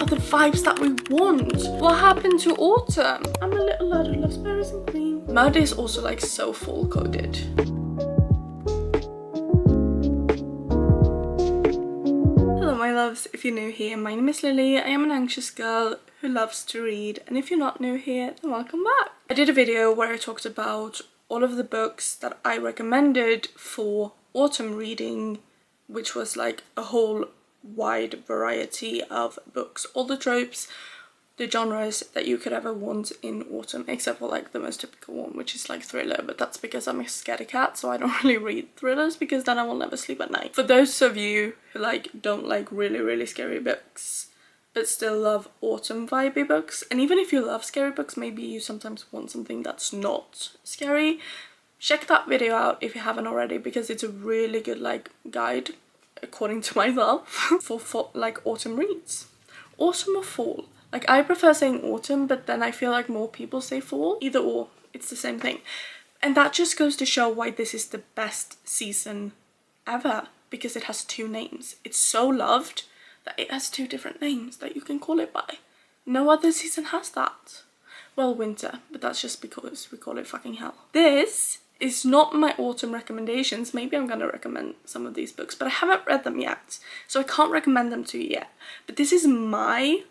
are the vibes that we want. What happened to autumn? I'm a little lad who loves berries and cream. Murder is also like so fall coded. Hello my loves, if you're new here, my name is Lily. I am an anxious girl who loves to read, and if you're not new here, then welcome back. I did a video where I talked about all of the books that I recommended for autumn reading, which was like a whole wide variety of books, all the tropes, the genres that you could ever want in autumn, except for like the most typical one, which is like thriller, but that's because I'm a scaredy cat, so I don't really read thrillers because then I will never sleep at night. For those of you who like don't like really scary books but still love autumn vibey books, and even if you love scary books, maybe you sometimes want something that's not scary, check that video out if you haven't already, because it's a really good like guide, according to myself, for like autumn reads. Autumn or fall? Like, I prefer saying autumn, but then I feel like more people say fall. Either or, it's the same thing. And that just goes to show why this is the best season ever, because it has two names. It's so loved that it has two different names that you can call it by. No other season has that. Well, winter, but that's just because we call it fucking hell. This is not my autumn recommendations. Maybe I'm gonna recommend some of these books, but I haven't read them yet, so I can't recommend them to you yet. But this is my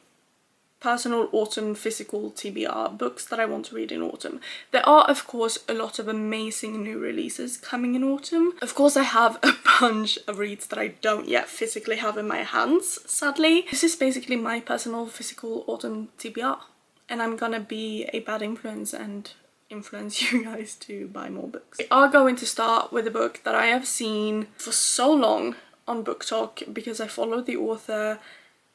personal autumn physical TBR books that I want to read in autumn. There are of course a lot of amazing new releases coming in autumn. Of course I have a bunch of reads that I don't yet physically have in my hands, sadly. This is basically my personal physical autumn TBR, and I'm gonna be a bad influence and influence you guys to buy more books. We are going to start with a book that I have seen for so long on Book Talk because I follow the author.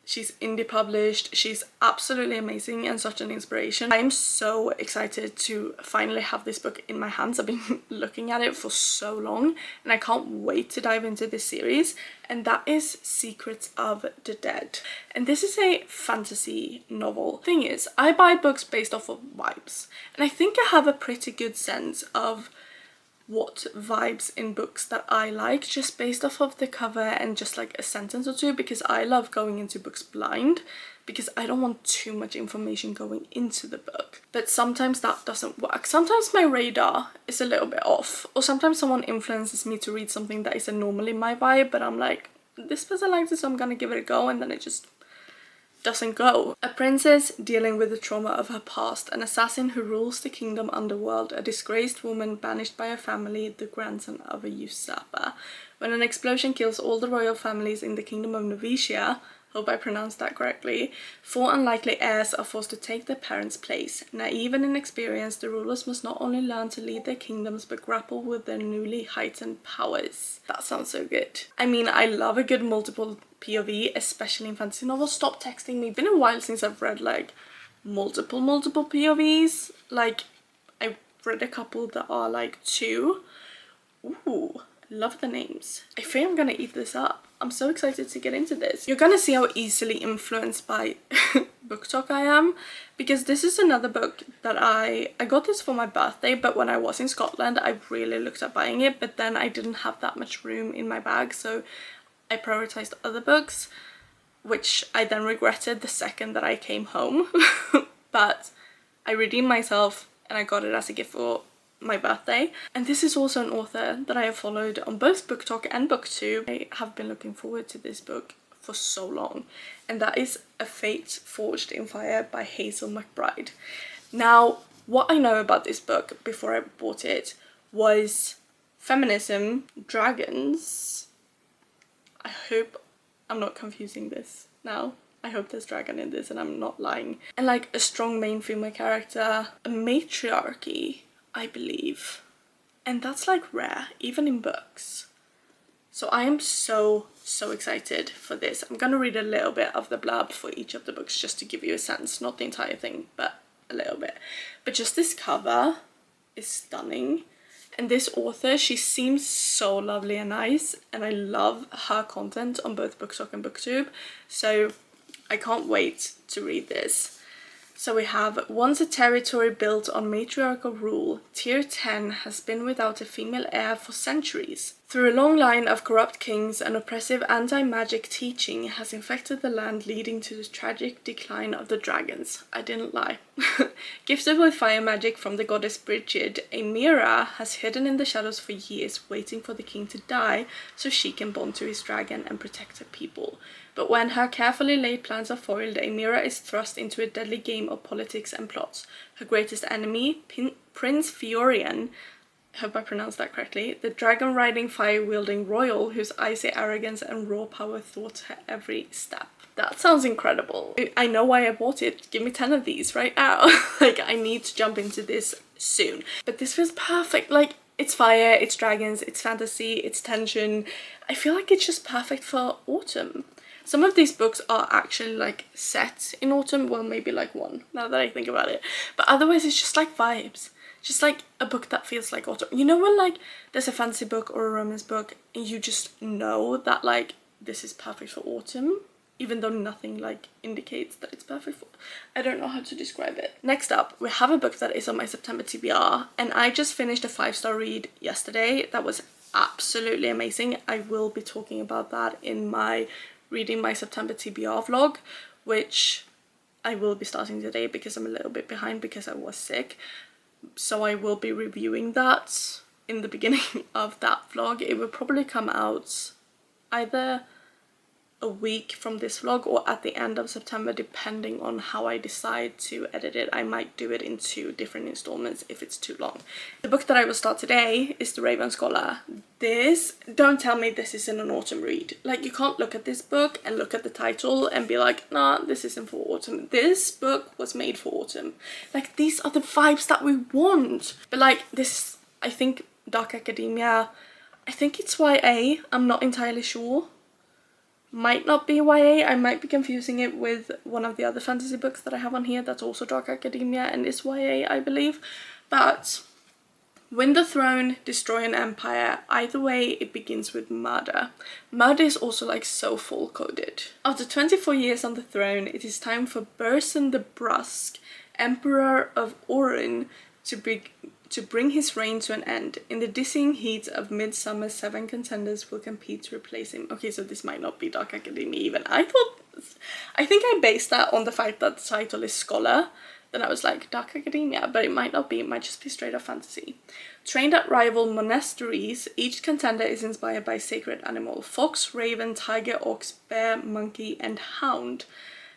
She's indie published, she's absolutely amazing and such an inspiration. I am so excited to finally have this book in my hands. I've been looking at it for so long and I can't wait to dive into this series, and that is Secrets of the Dead. And this is a fantasy novel. Thing is, I buy books based off of vibes, and I think I have a pretty good sense of what vibes in books that I like just based off of the cover and just like a sentence or two, because I love going into books blind because I don't want too much information going into the book. But sometimes that doesn't work. Sometimes my radar is a little bit off, or sometimes someone influences me to read something that isn't normally my vibe, but I'm like, this person likes it, so I'm gonna give it a go, and then it just doesn't go. A princess dealing with the trauma of her past, an assassin who rules the kingdom underworld, a disgraced woman banished by her family, the grandson of a usurper. When an explosion kills all the royal families in the kingdom of Novicia, hope I pronounced that correctly, four unlikely heirs are forced to take their parents' place. Naive and inexperienced, the rulers must not only learn to lead their kingdoms but grapple with their newly heightened powers. That sounds so good. I mean, I love a good multiple POV, especially in fantasy novels. Stop texting me. It's been a while since I've read like multiple POVs. Like, I've read a couple that are like two. Ooh, love the names. I think I'm gonna eat this up. I'm so excited to get into this. You're gonna see how easily influenced by Book Talk I am, because this is another book that I got this for my birthday, but when I was in Scotland I really looked at buying it, but then I didn't have that much room in my bag, so I prioritized other books, which I then regretted the second that I came home. But I redeemed myself and I got it as a gift for my birthday. And this is also an author that I have followed on both Book Talk and BookTube. I have been looking forward to this book for so long, and that is A Fate Forged in Fire by Hazel McBride. Now, what I know about this book before I bought it was feminism, dragons. I hope I'm not confusing this now. I hope there's dragon in this and I'm not lying. And like a strong main female character, a matriarchy, I believe. And that's like rare, even in books. So I am so excited for this. I'm gonna read a little bit of the blurb for each of the books just to give you a sense, not the entire thing, but a little bit. But just this cover is stunning. And this author, she seems so lovely and nice, and I love her content on both BookTok and BookTube. So I can't wait to read this. So we have, once a territory built on matriarchal rule, Tier 10 has been without a female heir for centuries. Through a long line of corrupt kings, an oppressive anti-magic teaching has infected the land, leading to the tragic decline of the dragons. I didn't lie. Gifted with fire magic from the goddess Bridget, Amira has hidden in the shadows for years, waiting for the king to die so she can bond to his dragon and protect her people. But when her carefully laid plans are foiled, Amira is thrust into a deadly game of politics and plots. Her greatest enemy, Prince Fiorian, hope I pronounced that correctly, the dragon-riding, fire-wielding royal whose icy arrogance and raw power thwart her every step. That sounds incredible. I know why I bought it. Give me 10 of these right now. Like, I need to jump into this soon. But this feels perfect. Like, it's fire, it's dragons, it's fantasy, it's tension. I feel like it's just perfect for autumn. Some of these books are actually like set in autumn, well maybe like one, now that I think about it. But otherwise it's just like vibes. Just like a book that feels like autumn. You know when like there's a fantasy book or a romance book and you just know that like this is perfect for autumn, even though nothing like indicates that it's perfect for... I don't know how to describe it. Next up, we have a book that is on my September TBR, and I just finished a 5-star read yesterday that was absolutely amazing. I will be talking about that in my reading my September TBR vlog, which I will be starting today because I'm a little bit behind because I was sick. So I will be reviewing that in the beginning of that vlog. It will probably come out either a week from this vlog or at the end of September, depending on how I decide to edit it. I might do it in 2 different installments if it's too long. The book that I will start today is The Raven Scholar. This, don't tell me this isn't an autumn read. Like, you can't look at this book and look at the title and be like, nah, this isn't for autumn. This book was made for autumn. Like, these are the vibes that we want. But like this, I think Dark Academia, I think it's YA, I'm not entirely sure. Might not be YA, I might be confusing it with one of the other fantasy books that I have on here that's also Dark Academia and is YA, I believe. But win the throne, destroy an empire, either way it begins with murder. Murder is also like so full coded. After 24 years on the throne, it is time for Burson the Brusque, Emperor of Orin, to bring his reign to an end. In the dizzying heat of midsummer, 7 contenders will compete to replace him. Okay, so this might not be Dark Academia even. I think I based that on the fact that the title is Scholar. Then I was like, Dark Academia, but it might not be, it might just be straight up fantasy. Trained at rival monasteries, each contender is inspired by a sacred animal. Fox, raven, tiger, ox, bear, monkey, and hound.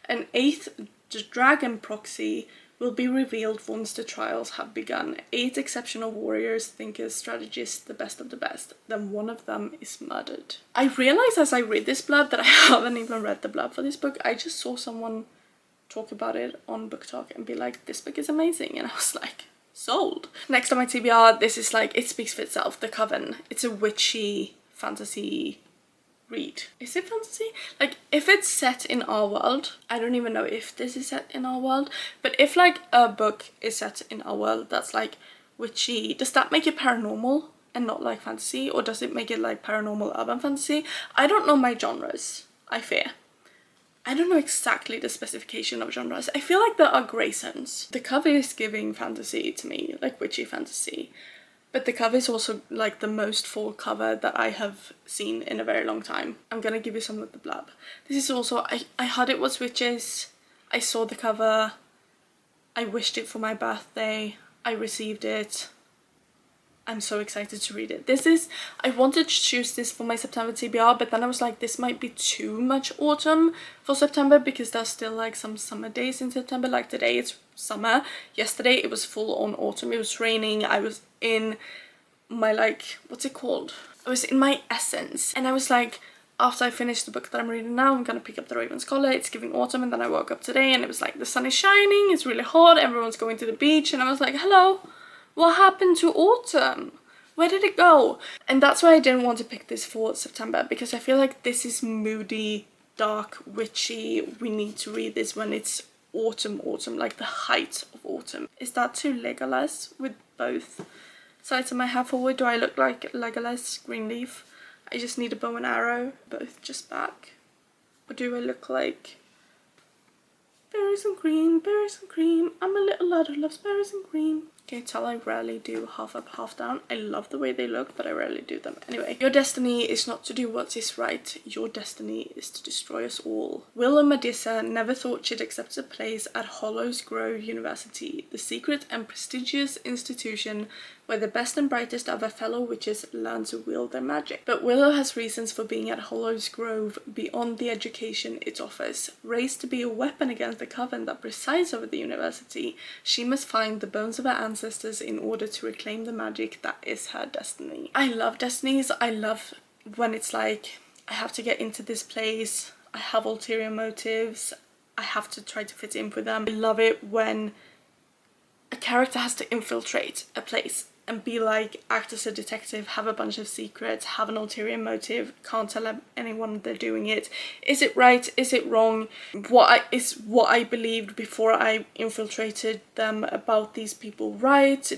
An 8th dragon proxy will be revealed once the trials have begun. 8 exceptional warriors, thinkers, strategists, the best of the best. Then one of them is murdered. I realized as I read this blurb that I haven't even read the blurb for this book. I just saw someone talk about it on Book Talk and be like, this book is amazing. And I was like, sold. Next on my TBR, this is like, it speaks for itself, The Coven. It's a witchy fantasy read. Is it fantasy? Like, if it's set in our world, I don't even know if this is set in our world, but if like a book is set in our world that's like witchy, does that make it paranormal and not like fantasy, or does it make it like paranormal urban fantasy? I don't know my genres, I fear. I don't know exactly the specification of genres. I feel like there are grey zones. The cover is giving fantasy to me, like witchy fantasy. But the cover is also like the most full cover that I have seen in a very long time. I'm gonna give you some of the blurb. This is also, I heard it was witches. I saw the cover. I wished it for my birthday. I received it. I'm so excited to read it. This is, I wanted to choose this for my September TBR, but then I was like, this might be too much autumn for September because there's still like some summer days in September. Like today it's summer. Yesterday it was full on autumn. It was raining. I was in my like, what's it called? I was in my essence. And I was like, after I finish the book that I'm reading now, I'm gonna pick up The Raven Scholar. It's giving autumn. And then I woke up today and it was like, the sun is shining. It's really hot. Everyone's going to the beach. And I was like, hello. What happened to autumn? Where did it go? And that's why I didn't want to pick this for September, because I feel like this is moody, dark, witchy. We need to read this when it's autumn, like the height of autumn. Is that too Legolas with both sides of my hair forward? Do I look like Legolas, Greenleaf? I just need a bow and arrow, both just back. Or do I look like... berries and cream, berries and cream. I'm a little lad who loves berries and cream. Can you tell I rarely do half up, half down? I love the way they look, but I rarely do them. Anyway, your destiny is not to do what is right. Your destiny is to destroy us all. Will and Madissa never thought she'd accept a place at Hollows Grove University, the secret and prestigious institution where the best and brightest of her fellow witches learn to wield their magic. But Willow has reasons for being at Hollows Grove beyond the education it offers. Raised to be a weapon against the coven that presides over the university, she must find the bones of her ancestors in order to reclaim the magic that is her destiny. I love destinies. I love when it's like, I have to get into this place, I have ulterior motives, I have to try to fit in with them. I love it when a character has to infiltrate a place and be like, act as a detective, have a bunch of secrets, have an ulterior motive, can't tell anyone they're doing it. Is it right? Is it wrong? What I believed before I infiltrated them about these people right?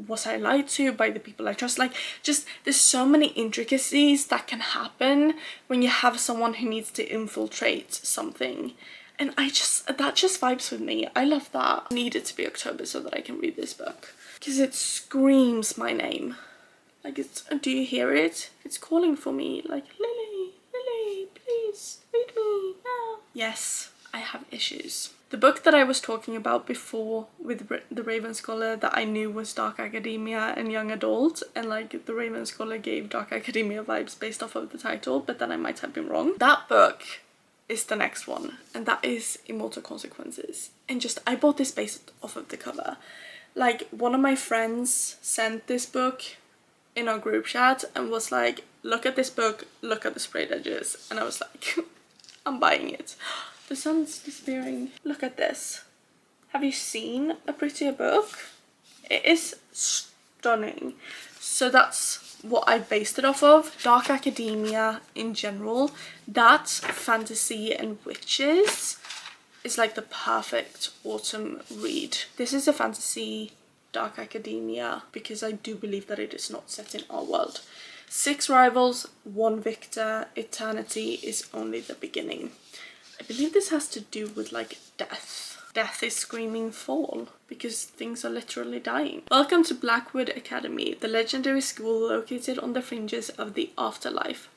Was I lied to by the people I trust? Like, just, there's so many intricacies that can happen when you have someone who needs to infiltrate something. And that just vibes with me. I love that. I need it to be October so that I can read this book. Because it screams my name. Like, do you hear it? It's calling for me. Like, Lily, Lily, please, read me now. Yes, I have issues. The book that I was talking about before with the Raven Scholar that I knew was Dark Academia and Young Adult, and like the Raven Scholar gave Dark Academia vibes based off of the title, but then I might have been wrong. That book is the next one, and that is Immortal Consequences. And just, I bought this based off of the cover. Like, one of my friends sent this book in our group chat and was like, look at this book, look at the sprayed edges. And I was like, I'm buying it. The sun's disappearing. Look at this. Have you seen a prettier book? It is stunning. So that's what I based it off of. Dark Academia in general, that fantasy and witches is like the perfect autumn read. This is a fantasy Dark Academia because I do believe that it is not set in our world. 6 rivals, 1 victor, eternity is only the beginning. I believe this has to do with like death. Death is screaming fall because things are literally dying. Welcome to Blackwood Academy, the legendary school located on the fringes of the afterlife.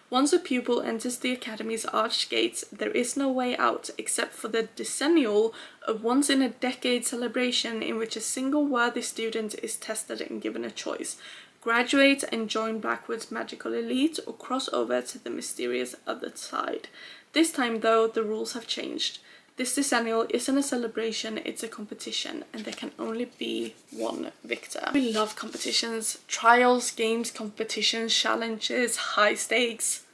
Once a pupil enters the academy's arched gates, there is no way out except for the decennial, a once-in-a-decade celebration in which a single worthy student is tested and given a choice. Graduate and join Blackwood's magical elite, or cross over to the mysterious other side. This time, though, the rules have changed. This decennial isn't a celebration, it's a competition, and there can only be one victor. We love competitions. Trials, games, competitions, challenges, high stakes.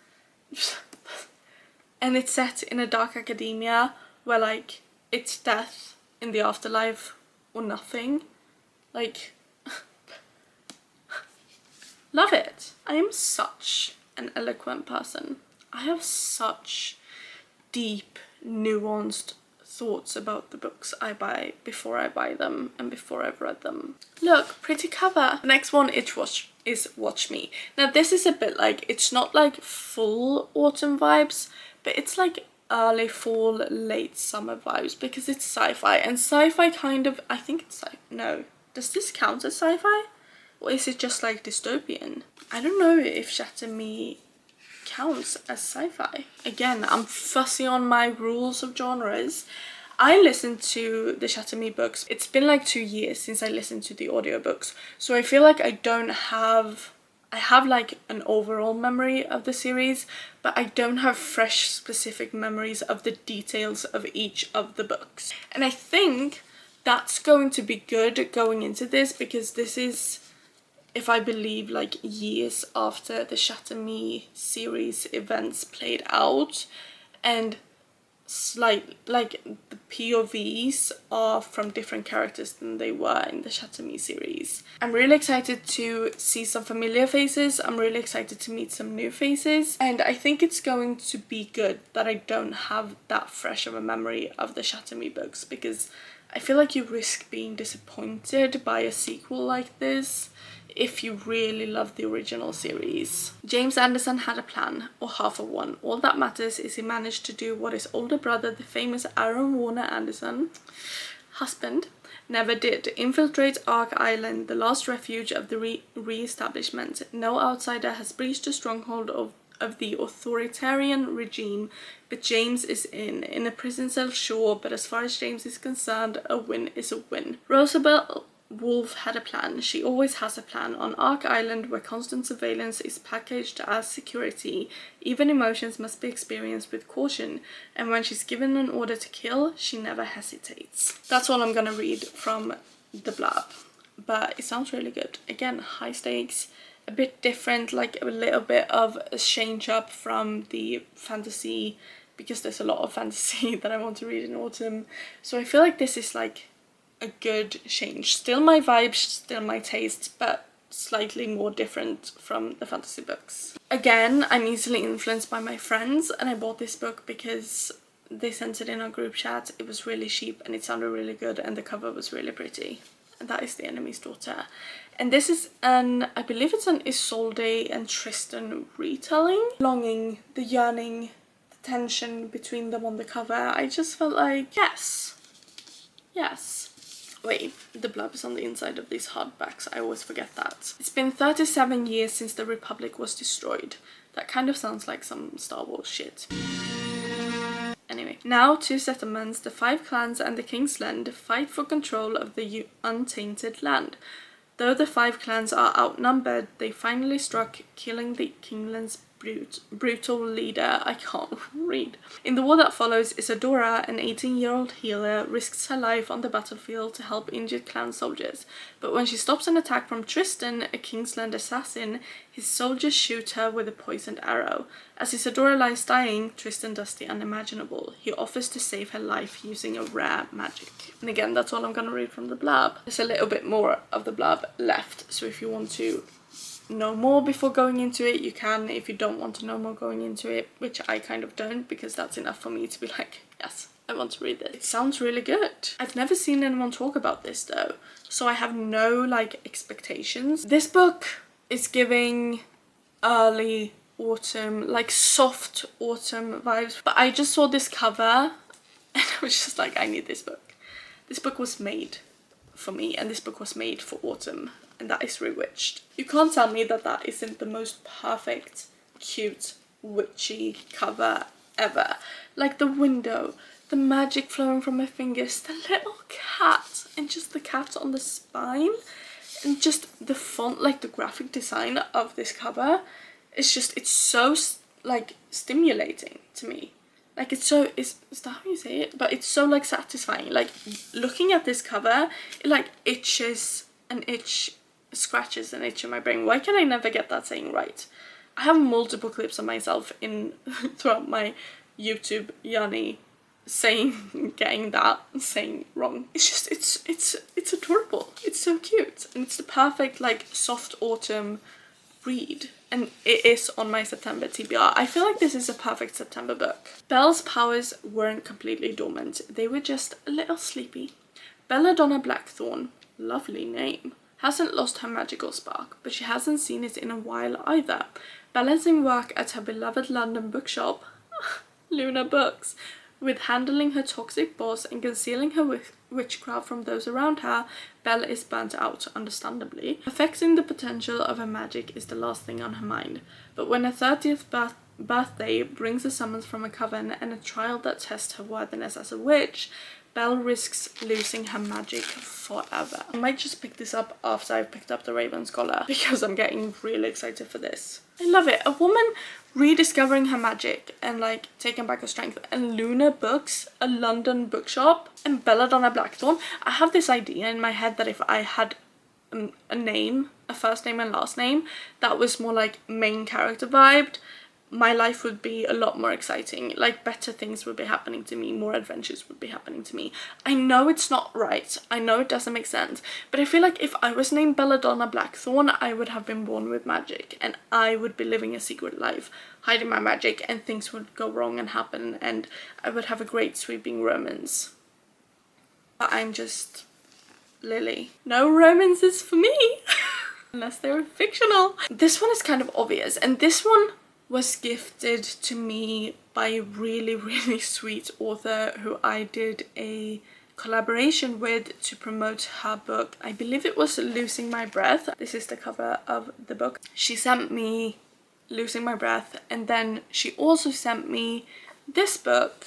And it's set in a dark academia where, like, it's death in the afterlife or nothing. Like, love it. I am such an eloquent person. I have such deep, nuanced thoughts about the books I buy before I buy them and before I've read them. Look, pretty cover. The next one is Watch Me. Now this is a bit like, it's not like full autumn vibes, but it's like early fall, late summer vibes because it's sci-fi, and sci-fi kind of, I think it's like, no, does this count as sci-fi? Or is it just like dystopian? I don't know if Shatter Me counts as sci-fi. Again, I'm fussy on my rules of genres. I listened to the Shatter Me books. It's been like 2 years since I listened to the audiobooks, so I feel like I have like an overall memory of the series, but I don't have fresh specific memories of the details of each of the books. And I think that's going to be good going into this, because this is, if I believe, like years after the Shatter Me series events played out, and like the POVs are from different characters than they were in the Shatter Me series. I'm really excited to see some familiar faces. I'm really excited to meet some new faces, and I think it's going to be good that I don't have that fresh of a memory of the Shatter Me books, because I feel like you risk being disappointed by a sequel like this if you really love the original series. James Anderson had a plan, or half of one. All that matters is he managed to do what his older brother, the famous Aaron Warner Anderson, husband, never did: infiltrate Ark Island, the last refuge of the re-establishment. No outsider has breached the stronghold of the authoritarian regime, but James is in a prison cell, sure, but as far as James is concerned, a win is a win. Roosevelt Wolf had a plan. She always has a plan. On Ark Island, where constant surveillance is packaged as security, even emotions must be experienced with caution, and when she's given an order to kill, she never hesitates. That's all I'm gonna read from the blurb, but it sounds really good. Again, high stakes, a bit different, like a little bit of a change up from the fantasy, because there's a lot of fantasy that I want to read in autumn. So I feel like this is like a good change. Still my vibes, still my tastes, but slightly more different from the fantasy books. Again, I'm easily influenced by my friends, and I bought this book because they sent it in our group chat. It was really cheap and it sounded really good, and the cover was really pretty. And that is The Enemy's Daughter. And this is an, I believe it's an Isolde and Tristan retelling. Longing, the yearning, the tension between them on the cover. I just felt like, yes. Wait, the blurb is on the inside of these hardbacks. I always forget that. It's been 37 years since the Republic was destroyed. That kind of sounds like some Star Wars shit. Anyway, now two settlements, the 5 clans and the King's Land, fight for control of the untainted land. Though the 5 clans are outnumbered, they finally struck, killing the Kingland's brutal leader. I can't read. In the war that follows, Isadora, an 18-year-old healer, risks her life on the battlefield to help injured clan soldiers. But when she stops an attack from Tristan, a Kingsland assassin, his soldiers shoot her with a poisoned arrow. As Isadora lies dying, Tristan does the unimaginable. He offers to save her life using a rare magic. And again, that's all I'm gonna read from the blurb. There's a little bit more of the blurb left, so if you want to know more before going into it, you can. If you don't want to know more going into it, which I kind of don't, because that's enough for me to be like, yes, I want to read this. It sounds really good. I've never seen anyone talk about this though, so I have no like expectations. This book is giving early autumn, like soft autumn vibes, but I just saw this cover and I was just like, I need this book. This book was made for me, and this book was made for autumn, and that is Rewitched. You can't tell me that that isn't the most perfect, cute, witchy cover ever. Like the window, the magic flowing from my fingers, the little cat, and just the cat on the spine, and just the font, like the graphic design of this cover, it's so like stimulating to me. Like it's so, is that how you say it? But it's so like satisfying. Like looking at this cover, it like scratches an itch in my brain. Why can I never get that saying right? I have multiple clips of myself in throughout my YouTube journey getting that saying wrong. It's just, it's adorable. It's so cute, and it's the perfect like soft autumn read, and it is on my September TBR. I feel like this is a perfect September book. Belle's powers weren't completely dormant, they were just a little sleepy. Belladonna Blackthorn, lovely name, hasn't lost her magical spark, but she hasn't seen it in a while either. Balancing work at her beloved London bookshop, Luna Books, with handling her toxic boss and concealing her witchcraft from those around her, Belle is burnt out, understandably. Perfecting the potential of her magic is the last thing on her mind. But when her 30th birthday brings a summons from a coven and a trial that tests her worthiness as a witch, Belle risks losing her magic forever. I might just pick this up after I've picked up the Raven Scholar, because I'm getting really excited for this. I love it. A woman rediscovering her magic and like taking back her strength, and Luna Books, a London bookshop, and Belladonna Blackthorn. I have this idea in my head that if I had a name, a first name and last name, that was more like main character vibed, my life would be a lot more exciting. Like better things would be happening to me, more adventures would be happening to me. I know it's not right, I know it doesn't make sense, but I feel like if I was named Belladonna Blackthorn, I would have been born with magic, and I would be living a secret life, hiding my magic, and things would go wrong and happen, and I would have a great sweeping romance. But I'm just Lily. No romances for me. unless they're fictional. This one is kind of obvious, and this one was gifted to me by a really, really sweet author who I did a collaboration with to promote her book. I believe it was Losing My Breath. This is the cover of the book. She sent me Losing My Breath, and then she also sent me this book,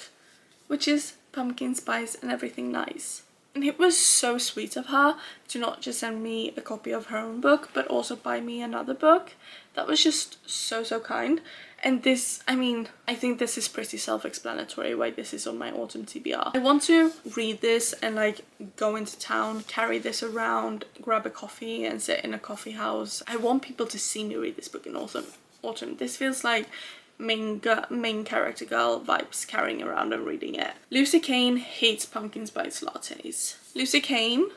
which is Pumpkin Spice and Everything Nice. And it was so sweet of her to not just send me a copy of her own book, but also buy me another book. That was just so, so kind. And this, I mean, I think this is pretty self-explanatory why this is on my autumn TBR. I want to read this and like go into town, carry this around, grab a coffee and sit in a coffee house. I want people to see me read this book in autumn. This feels like main character girl vibes, carrying around and reading it. Lucy Kane hates pumpkin spice lattes. Lucy Kane?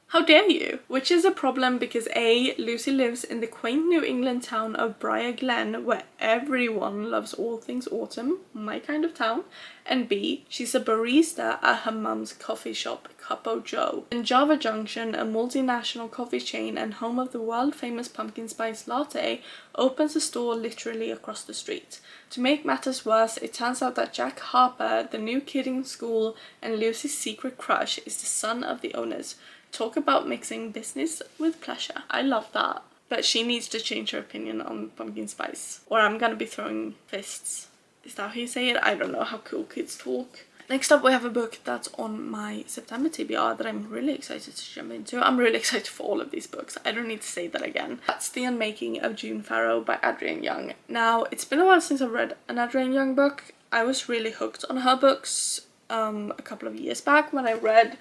How dare you? Which is a problem because A, Lucy lives in the quaint New England town of Briar Glen, where everyone loves all things autumn, my kind of town, and B, she's a barista at her mum's coffee shop, Cup O' Joe. In Java Junction, a multinational coffee chain and home of the world-famous pumpkin spice latte, opens a store literally across the street. To make matters worse, it turns out that Jack Harper, the new kid in school and Lucy's secret crush, is the son of the owners. Talk about mixing business with pleasure. I love that. But she needs to change her opinion on pumpkin spice, or I'm gonna be throwing fists. Is that how you say it? I don't know how cool kids talk. Next up we have a book that's on my September TBR that I'm really excited to jump into. I'm really excited for all of these books. I don't need to say that again. That's The Unmaking of June Farrow by Adrienne Young. Now, it's been a while since I've read an Adrienne Young book. I was really hooked on her books a couple of years back when I read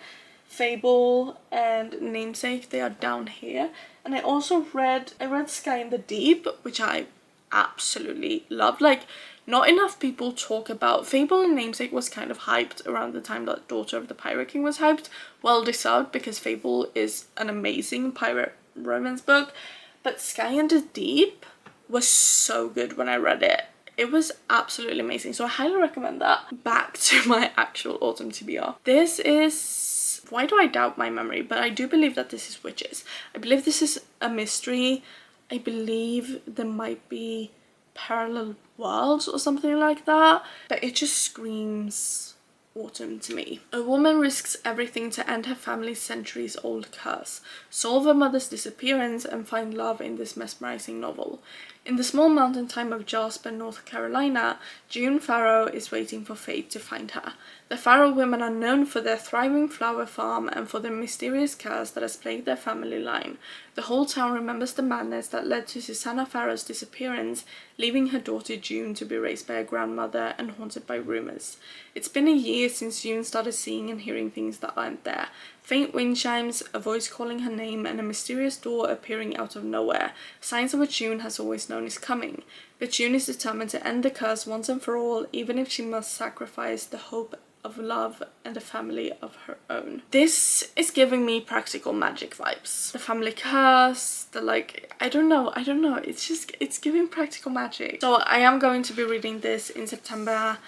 Fable and Namesake. They are down here. And I also read Sky in the Deep, which I absolutely loved. Like, not enough people talk about. Fable and Namesake was kind of hyped around the time that Daughter of the Pirate King was hyped. Well deserved, because Fable is an amazing pirate romance book. But Sky in the Deep was so good when I read it. It was absolutely amazing. So I highly recommend that. Back to my actual autumn TBR. This is... why do I doubt my memory? But I do believe that this is witches. I believe this is a mystery. I believe there might be parallel worlds or something like that. But it just screams autumn to me. A woman risks everything to end her family's centuries-old curse, solve her mother's disappearance, and find love in this mesmerizing novel. In the small mountain town of Jasper, North Carolina, June Farrow is waiting for fate to find her. The Farrow women are known for their thriving flower farm and for the mysterious curse that has plagued their family line. The whole town remembers the madness that led to Susanna Farrow's disappearance, leaving her daughter June to be raised by a grandmother and haunted by rumors. It's been a year since June started seeing and hearing things that aren't there. Faint wind chimes, a voice calling her name, and a mysterious door appearing out of nowhere, signs of what June has always known is coming. But June is determined to end the curse once and for all, even if she must sacrifice the hope of love and a family of her own. This is giving me practical magic vibes. The family curse, the like, I don't know, it's giving practical magic. So I am going to be reading this in September,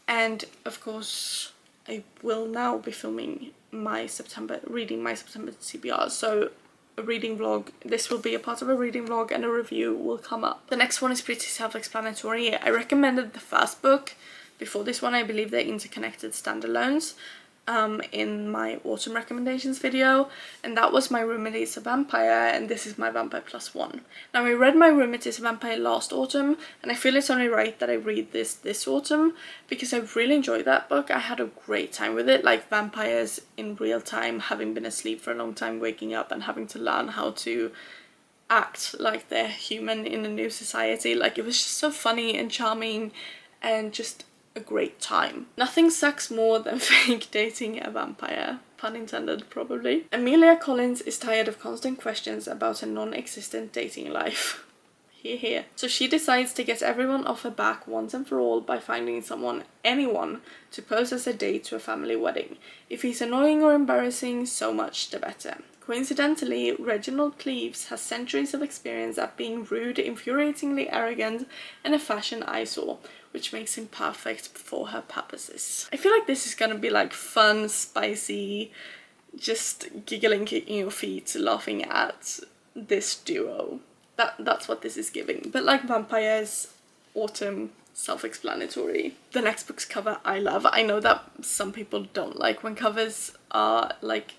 and of course I will now be filming my September TBR, so a reading vlog. This will be a part of a reading vlog, and a review will come up. The next one is pretty self-explanatory. I recommended the first book. Before this one, I believe they're interconnected standalones in my autumn recommendations video, and that was My Roommate is a Vampire, and this is My Vampire Plus One. Now, I read My Roommate is a Vampire last autumn, and I feel it's only right that I read this autumn, because I really enjoyed that book. I had a great time with it, like vampires in real time, having been asleep for a long time, waking up and having to learn how to act like they're human in a new society. Like, it was just so funny and charming and just a great time. Nothing sucks more than fake dating a vampire. Pun intended, probably. Amelia Collins is tired of constant questions about her non-existent dating life. Here. So she decides to get everyone off her back once and for all by finding anyone, to pose as a date to a family wedding. If he's annoying or embarrassing, so much the better. Coincidentally, Reginald Cleves has centuries of experience at being rude, infuriatingly arrogant, and a fashion eyesore, which makes him perfect for her purposes. I feel like this is gonna be like fun, spicy, just giggling, kicking your feet, laughing at this duo. That's what this is giving. But like vampires, autumn, self-explanatory. The next book's cover I love. I know that some people don't like when covers are like,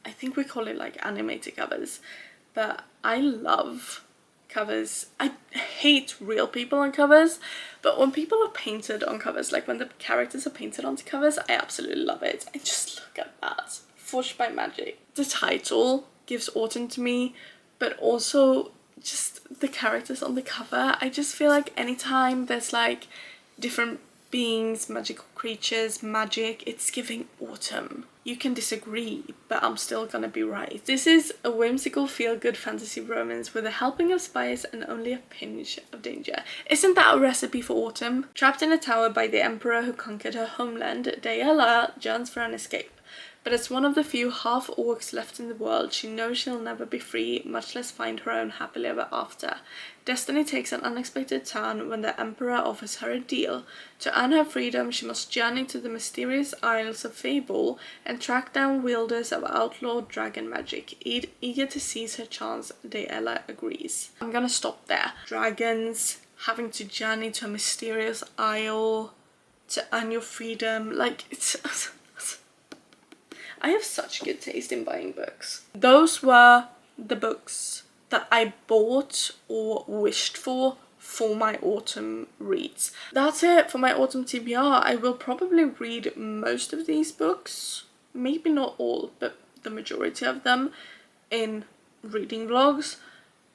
I think we call it like animated covers, but I love covers. I hate real people on covers, but when people are painted on covers, like when the characters are painted onto covers, I absolutely love it. And just look at that. Forged by Magic. The title gives autumn to me, but also just the characters on the cover. I just feel like anytime there's like different beings, magical creatures, magic, it's giving autumn. You can disagree, but I'm still gonna be right. This is a whimsical feel-good fantasy romance with a helping of spice and only a pinch of danger. Isn't that a recipe for autumn? Trapped in a tower by the emperor who conquered her homeland, Dayala yearns for an escape. But as one of the few half-orcs left in the world, she knows she'll never be free, much less find her own happily ever after. Destiny takes an unexpected turn when the Emperor offers her a deal. To earn her freedom, she must journey to the mysterious Isles of Fable and track down wielders of outlawed dragon magic. Eager to seize her chance, Dayala agrees. I'm gonna stop there. Dragons, having to journey to a mysterious isle to earn your freedom, like, it's... I have such good taste in buying books. Those were the books that I bought or wished for my autumn reads. That's it for my autumn TBR. I will probably read most of these books, maybe not all, but the majority of them in reading vlogs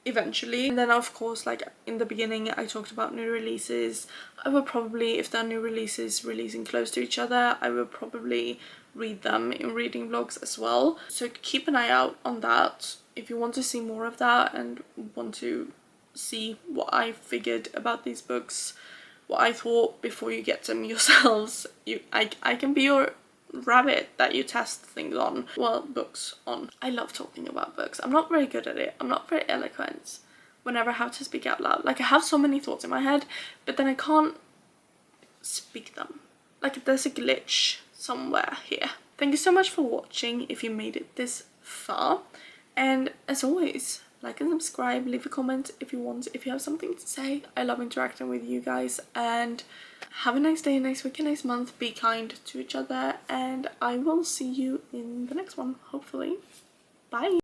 eventually. And then of course, like in the beginning I talked about new releases. I will probably, if there are new releases releasing close to each other, I will probably read them in reading vlogs as well. So keep an eye out on that if you want to see more of that and want to see what I figured about these books, what I thought before you get them yourselves. I can be your rabbit that you test things on. Well, books on. I love talking about books. I'm not very good at it. I'm not very eloquent whenever I have to speak out loud. Like, I have so many thoughts in my head, but then I can't speak them. Like, there's a glitch somewhere here. Thank you so much for watching if you made it this far, and as always, like and subscribe, leave a comment if you want, if you have something to say. I love interacting with you guys, and have a nice day, nice week, and nice month. Be kind to each other, and I will see you in the next one, hopefully. Bye.